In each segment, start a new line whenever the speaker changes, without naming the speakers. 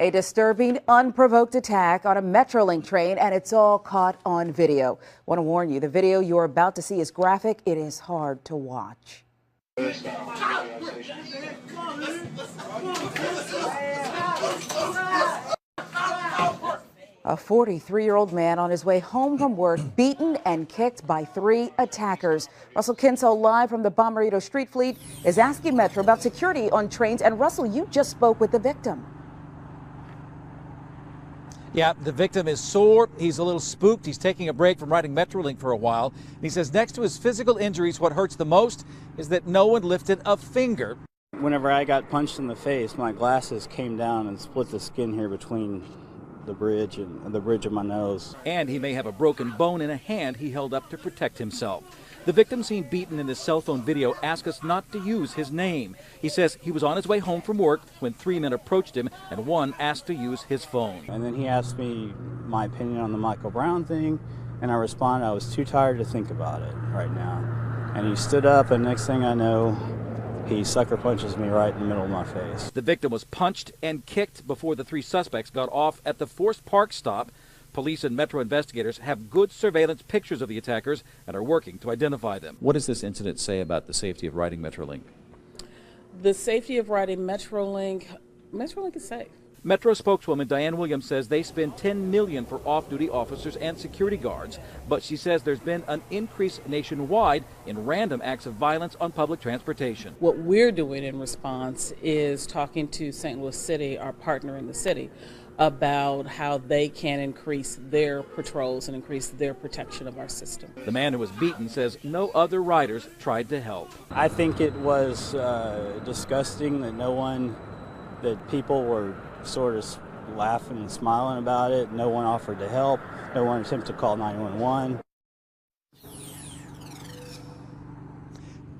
A disturbing, unprovoked attack on a Metrolink train, and it's all caught on video. Want to warn you, the video you're about to see is graphic. It is hard to watch. A 43-year-old man on his way home from work beaten and kicked by 3 attackers. Russell Kinsel, live from the Bommarito Street Fleet, is asking Metro about security on trains. And Russell, you just spoke with the victim.
Yeah, the victim is sore. He's a little spooked. He's taking a break from riding Metrolink for a while. And he says next to his physical injuries, what hurts the most is that no one lifted a finger.
Whenever I got punched in the face, my glasses came down and split the skin here between the bridge and the bridge of my nose.
And he may have a broken bone in a hand he held up to protect himself. The victim seen beaten in this cell phone video asked us not to use his name. He says he was on his way home from work when 3 men approached him and one asked to use his phone.
And then he asked me my opinion on the Michael Brown thing, and I responded I was too tired to think about it right now. And he stood up, and next thing I know, he sucker punches me right in the middle of my face.
The victim was punched and kicked before the 3 suspects got off at the Forest Park stop. Police and Metro investigators have good surveillance pictures of the attackers and are working to identify them.
What does this incident say about the safety of riding Metrolink?
The safety of riding Metrolink is safe.
Metro spokeswoman Diane Williams says they spend $10 million for off-duty officers and security guards, but she says there's been an increase nationwide in random acts of violence on public transportation.
What we're doing in response is talking to St. Louis City, our partner in the city, about how they can increase their patrols and increase their protection of our system.
The man who was beaten says no other riders tried to help.
I think it was disgusting that people were sort of laughing and smiling about it. No one offered to help. No one attempted to call 911.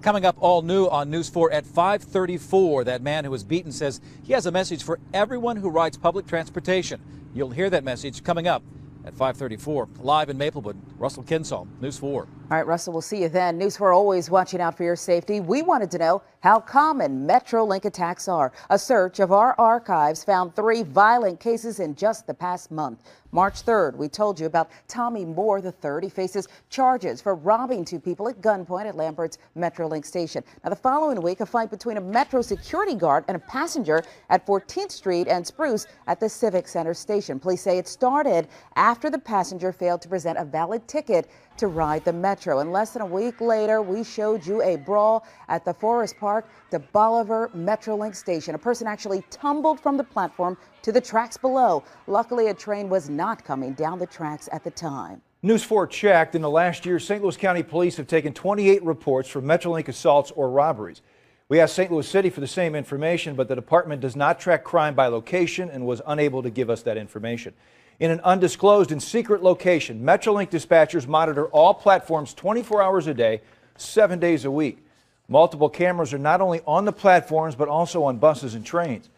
Coming up all new on News 4 at 5:34, that man who was beaten says he has a message for everyone who rides public transportation. You'll hear that message coming up at 5:34. Live in Maplewood, Russell Kinsel, News 4.
All right, Russell, we'll see you then. News 4 always watching out for your safety. We wanted to know how common Metrolink attacks are. A search of our archives found 3 violent cases in just the past month. March 3rd, we told you about Tommy Moore III. He faces charges for robbing 2 people at gunpoint at Lambert's Metrolink station. Now, the following week, a fight between a Metro security guard and a passenger at 14th Street and Spruce at the Civic Center station. Police say it started after the passenger failed to present a valid ticket to ride the Metro. And less than a week later, we showed you a brawl at the Forest Park to Bolivar Metrolink station. A person actually tumbled from the platform to the tracks below. Luckily, a train was not coming down the tracks at the time.
News 4 checked. In the last year, St. Louis County Police have taken 28 reports for Metrolink assaults or robberies. We asked St. Louis City for the same information, but the department does not track crime by location and was unable to give us that information. In an undisclosed and secret location, Metrolink dispatchers monitor all platforms 24 hours a day, 7 days a week. Multiple cameras are not only on the platforms, but also on buses and trains.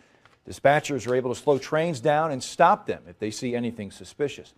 Dispatchers are able to slow trains down and stop them if they see anything suspicious.